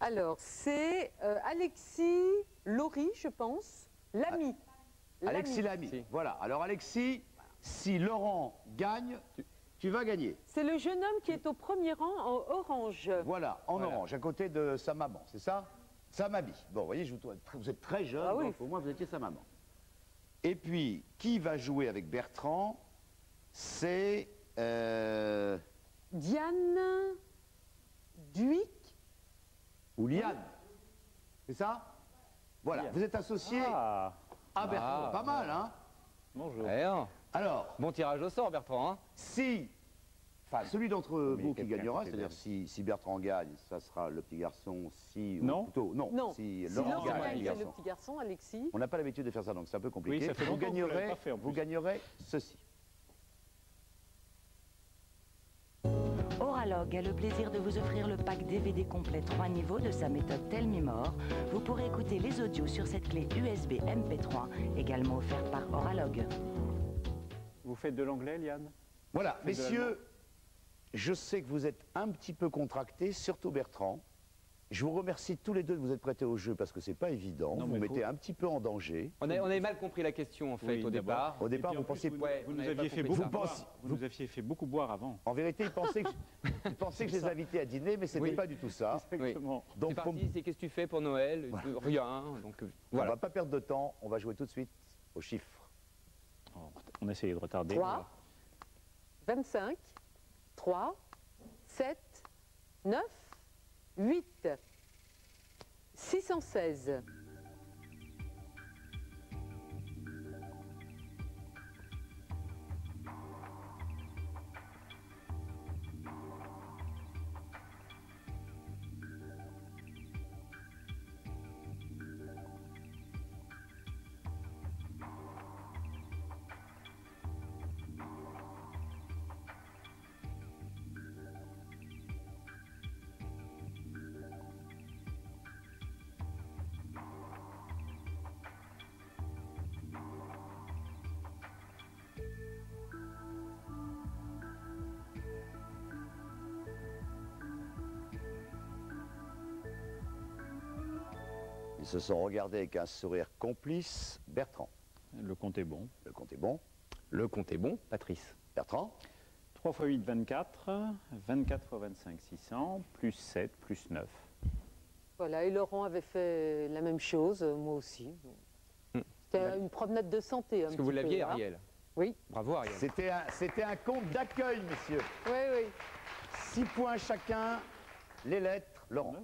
Alors, c'est Alexis Laurie, je pense. L'ami. Alexis Lamy. Voilà. Alors Alexis, si Laurent gagne, tu vas gagner. C'est le jeune homme qui est au premier rang en orange. Voilà, en orange, à côté de sa maman, c'est ça? Sa mamie. Bon, vous voyez, vous êtes très jeune, oui. donc au moins vous étiez sa maman. Et puis, qui va jouer avec Bertrand? C'est... Diane Duic. Ou Liane. C'est ça? Voilà, vous êtes associé à Bertrand. Pas mal, hein? Bonjour. Alors, Bon tirage au sort, Bertrand. Hein, si... Enfin, celui d'entre vous qui gagnera, qui c'est-à-dire si Bertrand gagne, ça sera le petit garçon, si... Non. Ou plutôt, non. Non. Si Si Laurent Laurent gagne, gagne, le c'est petit le garçon. petit garçon, Alexis. On n'a pas l'habitude de faire ça, donc c'est un peu compliqué. Oui, ça fait vous longtemps que vous l'avez pas fait, en plus. gagnerez ceci. Oralog a le plaisir de vous offrir le pack DVD complet 3 niveaux de sa méthode Tell Me More. Vous pourrez écouter les audios sur cette clé USB MP3, également offerte par Oralog. Vous faites de l'anglais, Liane? Voilà, de messieurs, je sais que vous êtes un petit peu contractés, surtout Bertrand. Je vous remercie tous les deux de vous être prêtés au jeu parce que c'est pas évident. Non, vous mais mettez un petit peu en danger. on avait mal compris la question, en fait, Oui, au d'abord. départ. Au départ, Et puis, en vous plus, pensiez... vous on nous avait pas aviez fait compris beaucoup ça. boire. Vous nous aviez fait beaucoup boire avant. En vérité, ils pensaient que je les invitais à dîner, mais c'était Oui. pas du tout ça. Exactement. C'est Donc, parti, c'est qu'est-ce que tu fais pour Noël? Rien, donc on voilà. va pas perdre de temps, on va jouer tout de suite aux chiffres. On essayait de retarder. 3, 25, 3, 7, 9, 8, 616. Ils se sont regardés avec un sourire complice. Bertrand, Le compte est bon. le compte est bon. Le compte est bon, Patrice. Bertrand, 3 x 8, 24. 24 x 25, 600. Plus 7, plus 9. Voilà, et Laurent avait fait la même chose, moi aussi. C'était une promenade de santé. Est-ce que vous l'aviez, Ariel? Oui. Bravo, Ariel. c'était un compte d'accueil, messieurs. Oui, oui. 6 points chacun, les lettres, Laurent.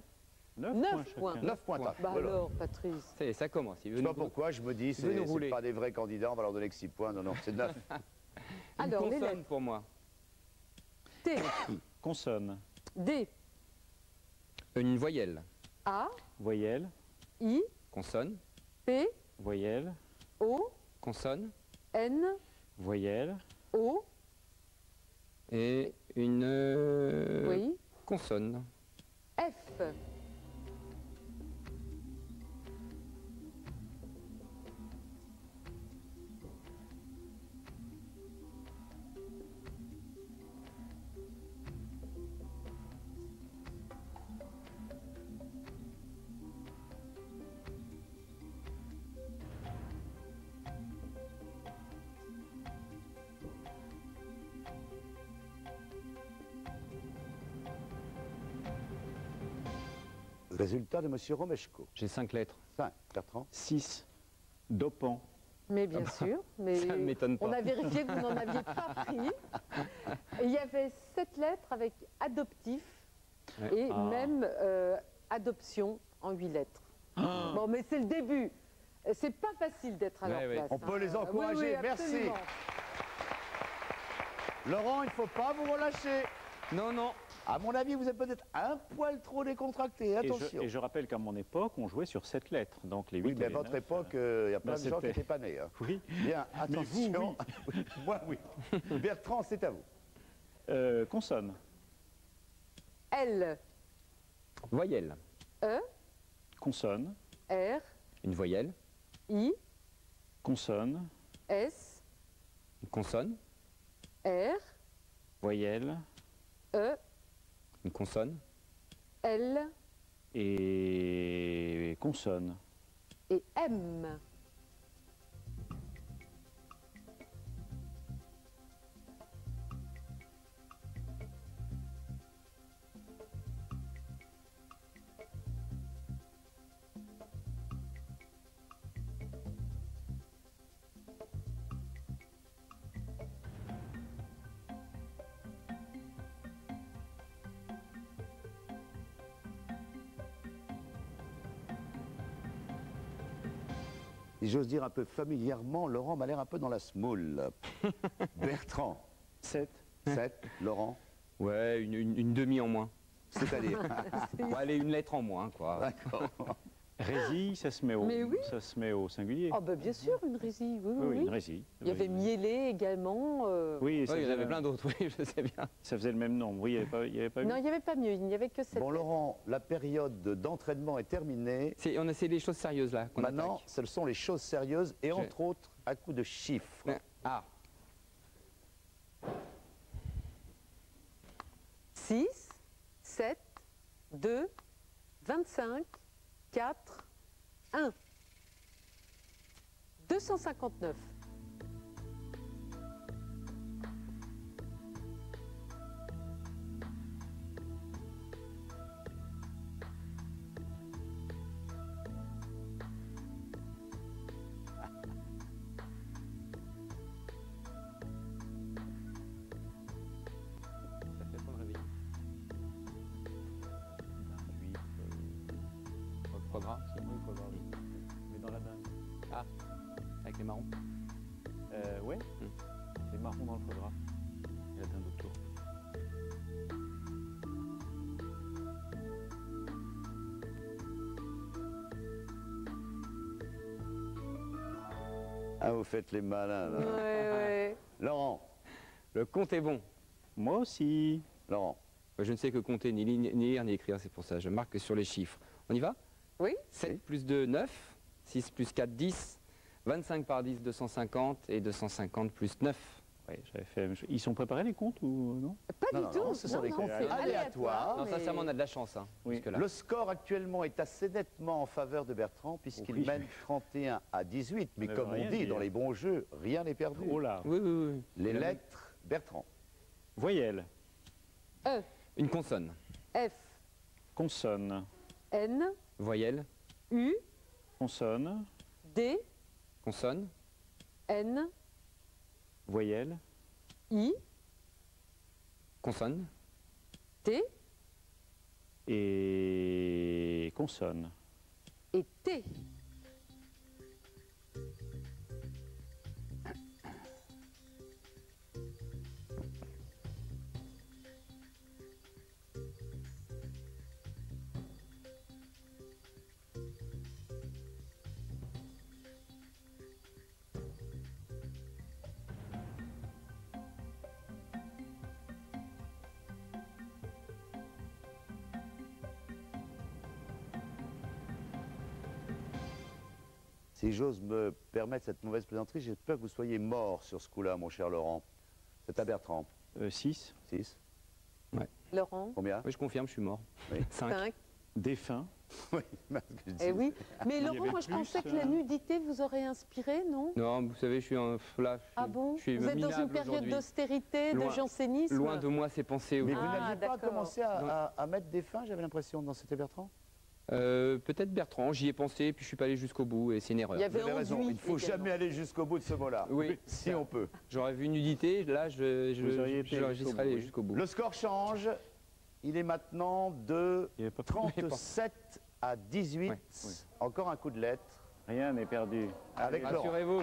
9 9 points. points. 9 points. Bah Voilà. alors, Patrice. Ça y est, ça commence. Il Je veut sais pas nous- pourquoi, je me dis, veut nous c'est rouler. pas des vrais candidats, on va leur donner que 6 points. Non, non, c'est 9. Une Alors, les consonne lettres. pour moi. T, Consonne. D, Une voyelle. A, Voyelle. I, Consonne. P, Voyelle. O, Consonne. N, Voyelle. O, Et une oui, consonne. F. Résultat de M. Romeshko. J'ai 5 lettres. 5, Bertrand. 6. Dopant. Mais bien sûr, mais Ça ne m'étonne pas. on a vérifié que vous n'en aviez pas pris. Et il y avait 7 lettres avec adoptif Ouais. et Ah. même adoption en 8 lettres. Bon, mais c'est le début. C'est pas facile d'être à leur Ouais, ouais. place. On peut les Oui, encourager, oui, merci. absolument. Laurent, il ne faut pas vous relâcher. Non, non. À mon avis, vous êtes peut-être un poil trop décontracté, attention. Et je rappelle qu'à mon époque, on jouait sur 7 lettres. Donc les 8 Oui, et mais à les votre 9, époque, il y a plein bah, de gens qui c'était- n'étaient pas nés. Hein. Oui. Bien, Mais vous, attention. Moi, oui. Bertrand, c'est à vous. Consonne. L, Voyelle. E, Consonne. R, Une voyelle. I, Consonne. S, Une consonne. R, Voyelle. E, Une consonne. L, Et consonne. Et M. Si j'ose dire un peu familièrement, Laurent m'a l'air un peu dans la smoule. Bertrand, 7. 7, Laurent, Ouais, une demi en moins. c'est-à-dire. Bon, allez, une lettre en moins, quoi. D'accord. Résille, ça se met Mais oui. ça se met au singulier. Oh, bah, bien sûr, une résille. Oui, oui, Oui, oui. une résille. Il y avait miellé également. Oui, Ouais, il y en avait plein d'autres, oui, je sais bien. Ça faisait le même nombre. Oui, il n'y avait pas eu. Non, il n'y avait pas mieux, il n'y avait que cette. Bon, Laurent, la période d'entraînement est terminée. C'est les choses sérieuses, là, qu'on Maintenant, attaque. ce sont les choses sérieuses et entre autres à coup de chiffres. Ah, 6, 7, 2, 25, 4, 1. 259. ça fait pas le réveil. 28. Foie gras, si. Oui, faut voir. Mais dans la dinde. Ah, avec les marrons. Ouais. Les marrons dans le foie gras. Et la dinde autour. Ah, vous faites les malins, là. Ouais, ouais. Laurent, Le compte est bon. Moi aussi. Laurent, Je ne sais que compter, ni lire, ni écrire, c'est pour ça. Je marque sur les chiffres. On y va Oui. 7 plus 2, 9. 6 plus 4, 10. 25 par 10, 250. Et 250 plus 9. Ouais, j'avais fait la même chose. Ils sont préparés les comptes ou non? Pas Non, du non, tout. non, ce sont des comptes c'est aléatoires. Non, mais- sincèrement, on a de la chance. Hein, Oui. jusque-là. le score actuellement est assez nettement en faveur de Bertrand puisqu'il Oui. mène 31 à 18. Mais Ça veut comme on rien dit dire. dans les bons jeux, rien n'est perdu. Oh là. Oui, oui, oui. Les Le- lettres, Bertrand. Voyelle. E, Une consonne. F, Consonne. N, Voyelle. U, Consonne. D, Consonne. N, Voyelle. I, Consonne. T Et consonne. et T. Si j'ose me permettre cette mauvaise plaisanterie, j'ai peur que vous soyez mort sur ce coup-là, mon cher Laurent. C'est à Bertrand. 6. 6. Laurent, Combien? Oui, je confirme, je suis mort. Oui. 5. 5. Défunt. Oui, parce que je dis- Eh oui. Mais Il y Laurent, avait moi je plus, pensais que la nudité vous aurait inspiré, non? Non, vous savez, je suis un. Là, Ah bon? je suis Vous êtes dans une minable période aujourd'hui. d'austérité, de Loin- jansénisme? Loin de moi ces pensées. Mais aujourd'hui. vous n'aviez pas d'accord. commencé à mettre des fins, j'avais l'impression, dans C'était Bertrand? Peut-être Bertrand, j'y ai pensé, puis je suis pas allé jusqu'au bout, et c'est une erreur. Il y avait Vous avez raison, enduit il ne faut également. jamais aller jusqu'au bout de ce mot-là. Oui. Si on peut. J'aurais vu nudité, là, Vous auriez été j'y jusqu'au serais allé bout, oui. jusqu'au bout. Le score change. Il est maintenant de Il y avait pas 37 à 18. Ouais, oui. Encore un coup de lettre Rien n'est perdu. avec Laurent. Rassurez-vous.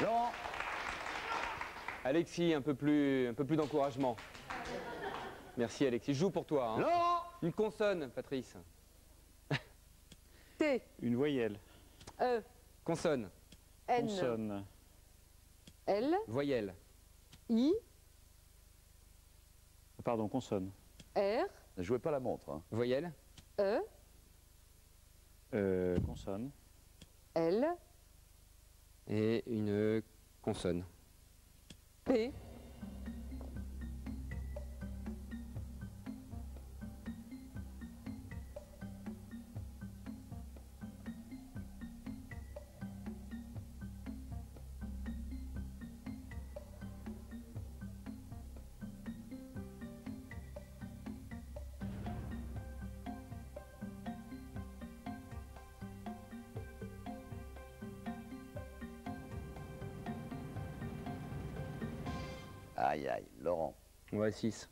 Laurent, Alexis, un peu plus d'encouragement. Merci Alexis, je joue pour toi. Hein. Laurent, Une consonne, Patrice. T, Une voyelle. E, Consonne, N, Consonne. L, voyelle, I, Pardon, consonne. R, ne jouez pas la montre. Hein. voyelle, E, Consonne. L, et une consonne. P, Aïe, aïe, Laurent. Ouais, 6.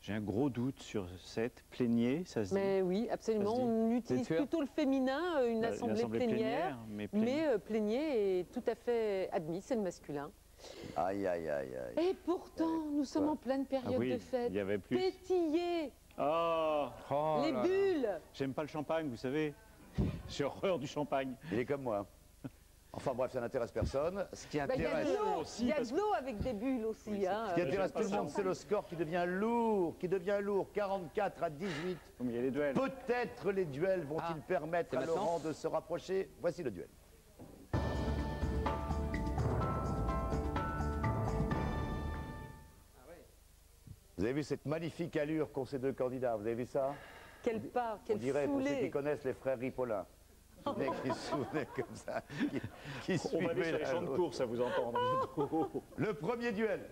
J'ai un gros doute sur 7. Plénier, ça se dit. Mais oui, absolument. Ça se dit. On utilise sûr plutôt le féminin, une Bah, assemblée plénière. mais Mais plénier est tout à fait admis, c'est le masculin. Aïe, aïe, aïe, aïe. Et pourtant, nous sommes en pleine période Ah oui, de fête. il y avait plus. Pétiller, Oh, les bulles. j'aime pas le champagne, vous savez. J'ai horreur du champagne. Il est comme moi. Enfin bref, ça n'intéresse personne. Ce qui Bah, il y a intéresse, de l'eau, aussi, il y a parce de l'eau avec des bulles aussi. Oui, hein. ce qui intéresse j'aime pas tout le monde, ça. c'est le score qui devient lourd, 44 à 18. Oh, mais il y a les duels. Peut-être les duels vont-ils permettre c'est à maintenant Laurent de se rapprocher. Voici le duel. Vous avez vu cette magnifique allure qu'ont ces deux candidats, vous avez vu ça? Quel pas, On quel dirait, pour ceux qui foulé. connaissent les frères Ripollin, les mecs qui se souvenaient comme ça, qui On va aller suivaient sur les l'un champs de l'autre. course à vous entendre. Le premier duel.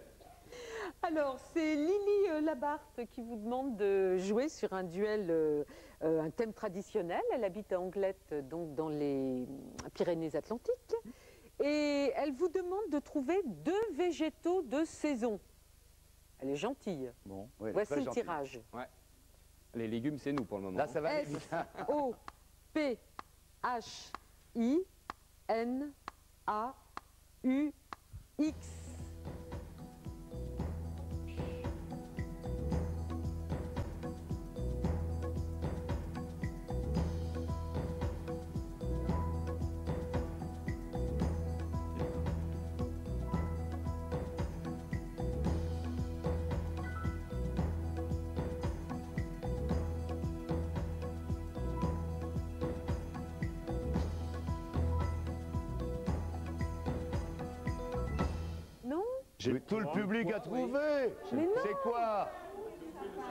Alors, c'est Lily Labarthe qui vous demande de jouer sur un duel, un thème traditionnel. Elle habite à Anglette, donc dans les Pyrénées-Atlantiques. Et elle vous demande de trouver 2 végétaux de saison. Elle est gentille. Bon. Oui, elle est Voici très le gentille. tirage. Les légumes, c'est nous pour le moment. Là, ça va aller vite. S-O-P-H-I-N-A-U-X. Non? Tout le public a trouvé. Mais non. C'est quoi?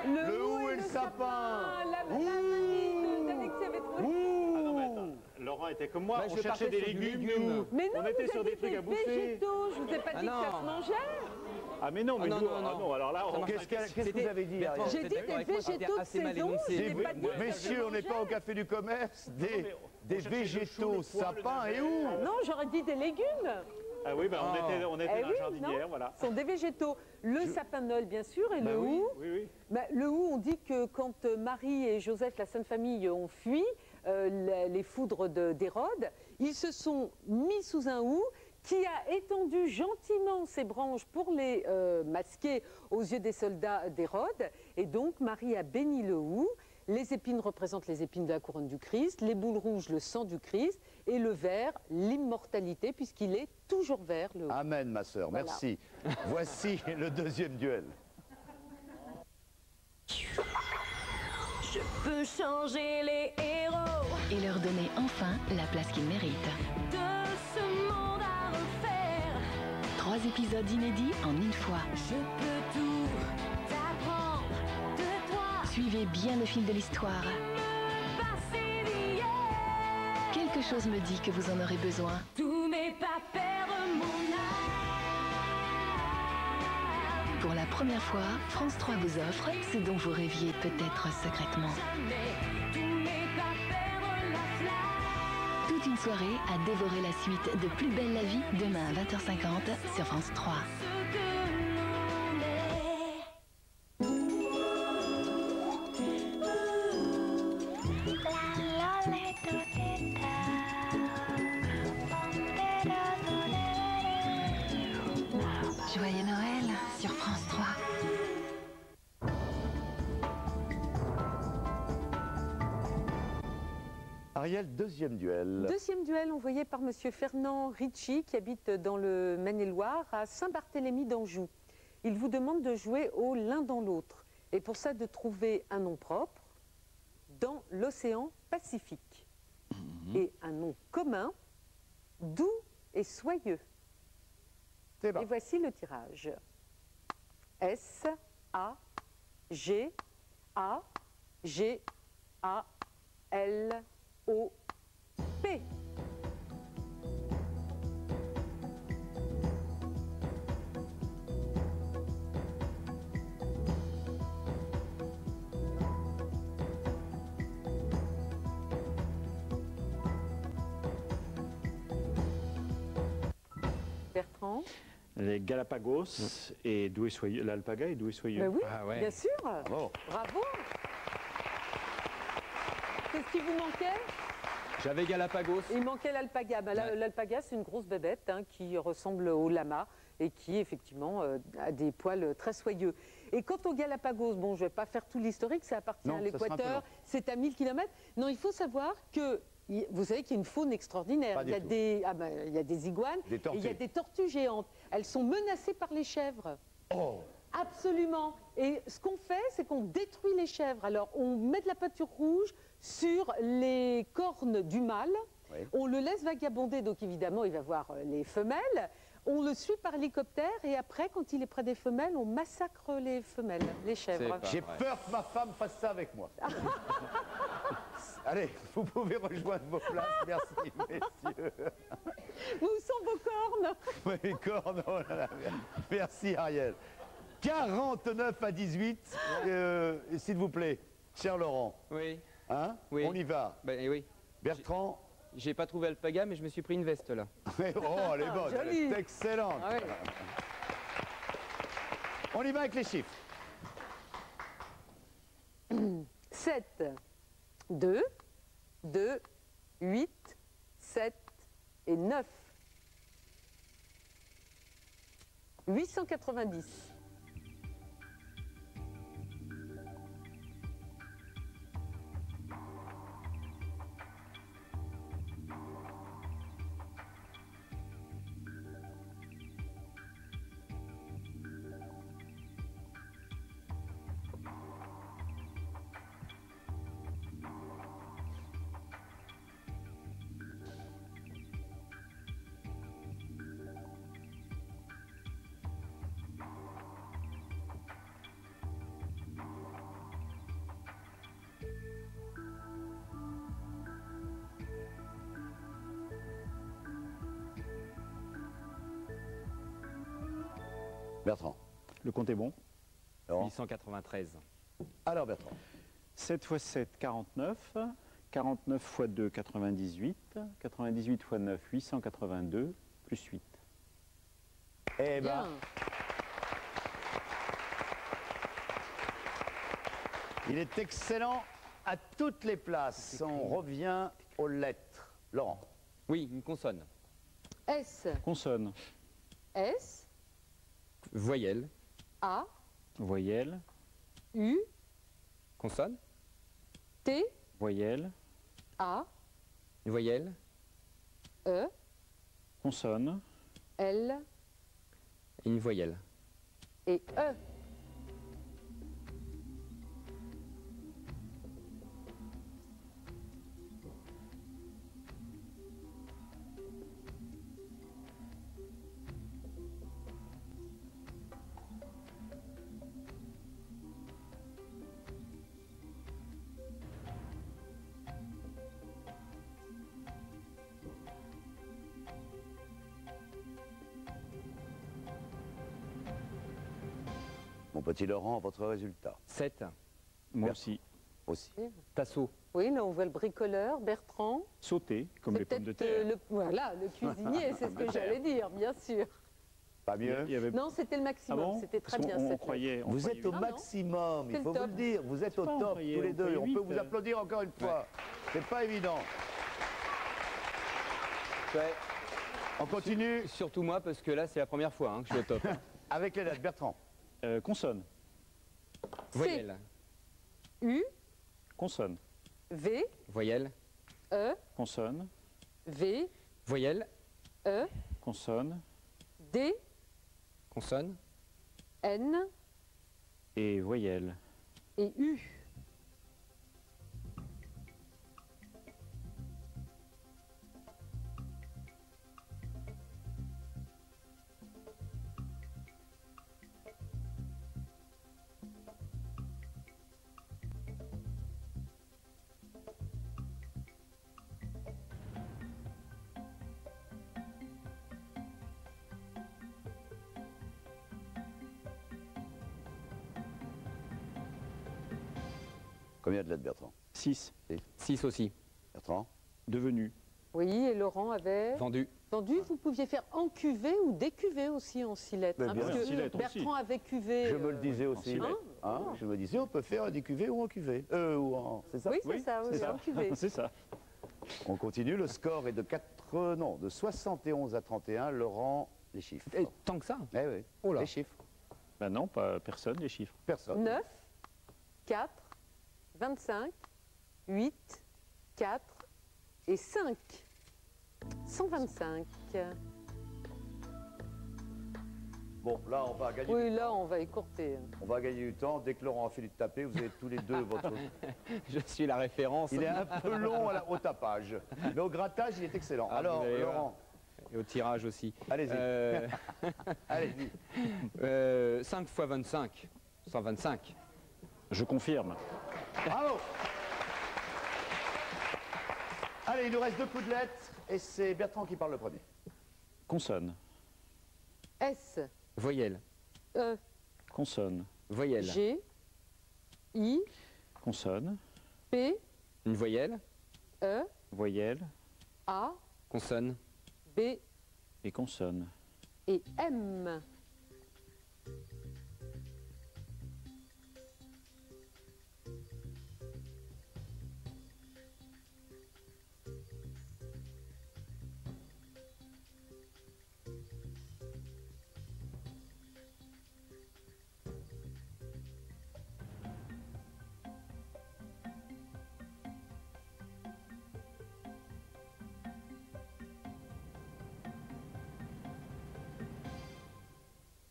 Le hou et le sapin. La manille d'Alexis avait trouvé. Ah non, mais attends, Laurent était comme moi, Bah, on je cherchait partais des sur du légumes, légume. nous. Mais non, On était vous sur avez des trucs dit à bouffer. végétaux. Je vous ai pas Ah dit que ça non. se mangeait. Ah mais non, mais non, nous, non, ah non. non, alors là, on... Qu'est-ce que vous avez dit, Ariel? J'ai dit d'accord des avec moi, c'était végétaux de assez mal saison. énoncé. Je n'ai pas dit que ça se Messieurs, on n'est pas au mangeait. café du commerce, des cherchait le chou, végétaux, le pois, le sapins et navet. où? Non, j'aurais dit des légumes. Ah oui, bah, on était Eh dans oui, la jardinière, non, voilà. Ce sont des végétaux. Le sapin de Noël, bien sûr, et Bah le oui, hou. oui, oui. Bah, le hou, on dit que quand Marie et Joseph, la Sainte Famille, ont fui les foudres d'Hérode, ils se sont mis sous un hou qui a étendu gentiment ses branches pour les masquer aux yeux des soldats d'Hérode. Et donc, Marie a béni le hou. Les épines représentent les épines de la couronne du Christ, les boules rouges, le sang du Christ, et le vert, l'immortalité, puisqu'il est toujours vert, le hou. Amen, ma sœur, Voilà. merci. Voici le deuxième duel. Je peux changer les héros Et leur donner enfin la place qu'ils méritent. de ce monde à refaire. 3 épisodes inédits en une fois. Je peux tout apprendre de toi. Suivez bien le fil de l'histoire. Me passer d'hier. Quelque chose me dit que vous en aurez besoin. Tout n'est pas perdre mon âme. Pour la première fois, France 3 vous offre ce dont vous rêviez peut-être secrètement. Jamais. Tout n'est pas perdre la flamme. Toute une soirée à dévorer la suite de Plus belle la vie demain à 20h50 sur France 3. Ce que l'on est. Joyeux Noël sur France 3. Ariel, deuxième duel. Deuxième duel envoyé par Monsieur Fernand Ricci, qui habite dans le Maine-et-Loire, à Saint-Barthélemy d'Anjou. Il vous demande de jouer au l'un dans l'autre. Et pour ça, de trouver un nom propre dans l'océan Pacifique. Et un nom commun, doux et soyeux. C'est bon. Et voici le tirage. S-A-G-A-G-A-L-O-P. Bertrand? Les Galapagos et Doux et Soyeux. L'alpaga est Doux et Soyeux. Ben oui, Ah ouais. bien sûr. Bravo. Bravo. Qu'est-ce qui vous manquait? J'avais Galapagos. Il manquait l'alpaga. Ben, Ouais. l'alpaga, c'est une grosse bébête hein, qui ressemble au lama et qui, effectivement, a des poils très soyeux. Et quant aux Galapagos, bon, je ne vais pas faire tout l'historique, ça appartient Non, à ça sera un peu l'équateur, long. c'est à 1000 km. Non, il faut savoir que, vous savez qu'il y a une faune extraordinaire. Pas Il y, a du tout. il y a des iguanes Des et tortues. il y a des tortues géantes. Elles sont menacées par les chèvres. Oh, Absolument. Et ce qu'on fait, c'est qu'on détruit les chèvres. Alors, on met de la peinture rouge sur les cornes du mâle. Oui. On le laisse vagabonder, donc évidemment, il va voir les femelles. On le suit par hélicoptère et après, quand il est près des femelles, on massacre les femelles, les chèvres. C'est pas- j'ai vrai. peur que ma femme fasse ça avec moi. Allez, vous pouvez rejoindre vos places. Merci, messieurs. Où sont vos cornes? Oui, cornes, oh là là. Merci, Ariel. 49 à 18, s'il vous plaît, cher Laurent. Oui. Hein? Oui. On y va. Ben oui. Bertrand. J'ai pas trouvé alpaga, mais je me suis pris une veste là. Oh, elle est bonne, elle Joli. est excellente. Ah oui. On y va avec les chiffres. 7, 2, 2, 8, 7 et 9. 890. Bertrand. Le compte est bon. Laurent. 893. Alors, Bertrand. 7 x 7, 49. 49 x 2, 98. 98 x 9, 882. Plus 8. Eh Bien. ben, il est excellent à toutes les places. On revient aux lettres. Laurent. Oui, une consonne. S, Consonne. S, Voyelle. A, Voyelle. U, Consonne. T, Voyelle. A, Une voyelle. E, Consonne. L Et une voyelle. et E. Mon petit Laurent, votre résultat 7. Moi aussi. aussi. Tasseau. Oui, là on voit le bricoleur, Bertrand. Sauter, comme C'est les pommes de peut-être, terre. voilà, le cuisinier, c'est ce que j'allais dire, bien sûr. Pas mieux. Il y avait... Non, c'était le Ah maximum, bon c'était très Parce bien. qu'on- on cette croyait, on Vous croyait êtes au non. maximum, C'est il le faut vous top. le dire. Vous êtes au pas, on top croyait- tous les on deux. croyait On peut 8, vous applaudir encore une fois. C'est pas évident. Ouais. On continue Surtout moi, parce que là, c'est la première fois hein, que je suis au top. avec les lettres. Bertrand. Consonne. Voyelle. U, Consonne. V, Voyelle. E, Consonne. V, Voyelle. E, Consonne. D, Consonne. N Et voyelle. et U. Combien de lettres, Bertrand? 6. 6 aussi. Bertrand. Devenu. Oui, et Laurent avait Vendu. vendu. Vous pouviez faire en cuvée ou décuvée aussi en 6 lettres. Mais bien parce sûr. que 6 lettres Bertrand avait cuvé. Je me le disais aussi. silette. Je me disais, on peut faire des cuvées ou en cuvée. C'est ça? Oui, c'est ça, oui, c'est ça. en cuvée. C'est ça. On continue. Le score est de 71 à 31. Laurent, les chiffres. Et tant que ça. Eh oui, Oh là. les chiffres. Ben non, pas personne, les chiffres. Personne. 9, 4, 25, 8, 4 et 5. 125. Bon, là, on va gagner. Oui, là, on va écourter. On va gagner du temps. Dès que Laurent a fini de taper, vous avez tous les deux votre... Je suis la référence. Il est un peu long au tapage. Mais au grattage, il est excellent. Ah, Alors, vous allez voir. Laurent, Et au tirage aussi. allez-y. Allez-y. 5 x 25. 125. Je confirme. Bravo. Allez, il nous reste 2 coups de lettres. Et c'est Bertrand qui parle le premier. Consonne. S, Voyelle. E, Consonne. Voyelle. G, I, Consonne. P, Une voyelle. E, Voyelle. A, Consonne. B Et consonne. et M.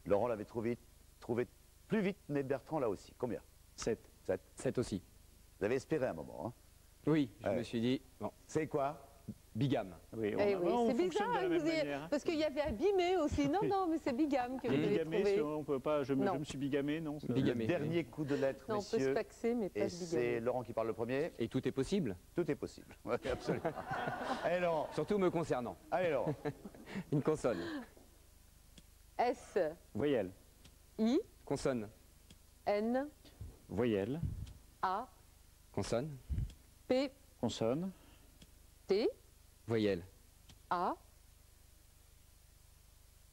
Laurent l'avait trouvé plus vite, mais Bertrand là aussi. Combien? 7. 7. 7 aussi. Vous avez espéré un moment. Hein. Oui, je Ouais. me suis dit, bon, C'est quoi? bigame. Oui, Eh oui, on c'est fonctionne bizarre, de la même vous avez- manière. parce qu'il y avait abîmé aussi. Non, non, mais c'est bigame que vous avez Bigamé, trouvé. on peut pas. Je Non. me suis bigamé, non ça- Bigamé. Le dernier coup de lettre, Non, on peut se messieurs. faxer, mais pas Et se c'est bigamer. Laurent qui parle le premier. Et tout est possible, Tout est possible. Oui, absolument. Allez, Laurent. surtout me concernant. Allez, Laurent. Une consonne. S, Voyelle. I, Consonne. N, Voyelle. A, Consonne. P, Consonne. T, Voyelle. A,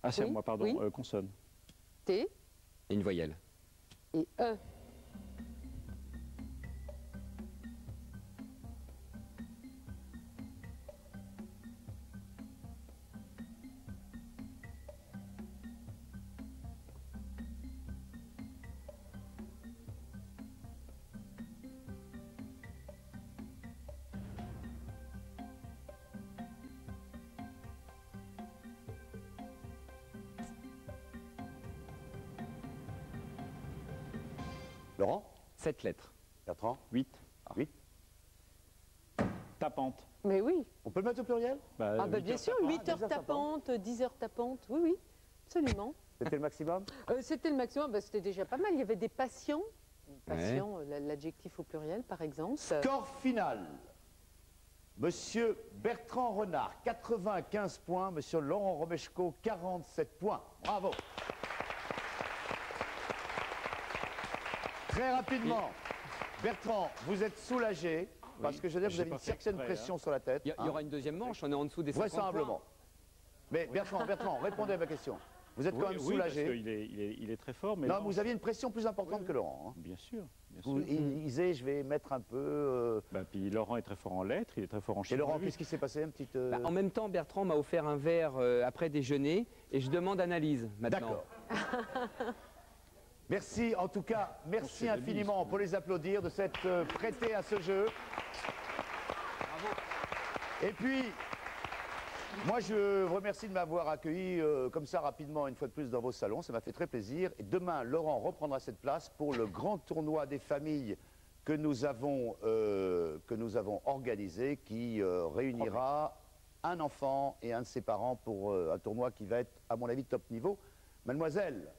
Ah, c'est à Oui, moi, pardon. oui. Consonne. T Et une voyelle. et E. Laurent. 7 lettres. Bertrand. 8. 8. Tapante. Mais oui. On peut le mettre au pluriel? Ah bah 8 bien heures sûr, tapante. 8 heures tapantes, 10 heures tapantes. Oui, oui, absolument. C'était le maximum? C'était le maximum, bah, c'était déjà pas mal. Il y avait des patients. Patient, l'adjectif au pluriel, par exemple. Score final. Monsieur Bertrand Renard, 95 points. Monsieur Laurent Romeshko, 47 points. Bravo. Très rapidement, Bertrand, vous êtes soulagé parce que je veux dire, vous J'ai avez pas une fait certaine exprès, pression sur la tête. Il y aura une deuxième manche, on est en dessous des 50 Vraisemblablement. points. Mais Bertrand, répondez à ma question. Vous êtes quand même Oui, parce soulagé. qu'il est très fort, mais Non, vous aviez une pression plus importante que Laurent. Hein. Bien sûr. Bien Vous, sûr. il disait, je vais mettre un peu... Puis Laurent est très fort en lettres, il est très fort en Et chiffres. Laurent, lui. qu'est-ce qui s'est passé? Un petit... Bah, en même temps, Bertrand m'a offert un verre après déjeuner et je demande analyse maintenant. D'accord. Merci, en tout cas, merci c'est infiniment pour les applaudir de s'être prêtés à ce jeu. Et puis, moi je vous remercie de m'avoir accueilli comme ça rapidement une fois de plus dans vos salons, ça m'a fait très plaisir. Et demain, Laurent reprendra cette place pour le grand tournoi des familles que nous avons organisé, qui réunira un enfant et un de ses parents pour un tournoi qui va être, à mon avis, top niveau. Mademoiselle,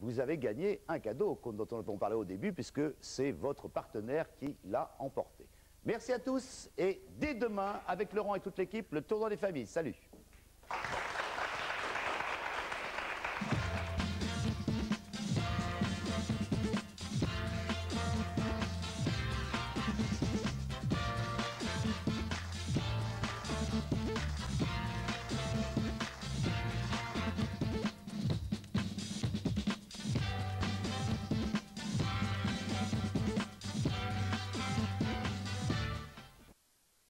vous avez gagné un cadeau dont on parlait au début, puisque c'est votre partenaire qui l'a emporté. Merci à tous et dès demain, avec Laurent et toute l'équipe, le tournoi des familles. Salut!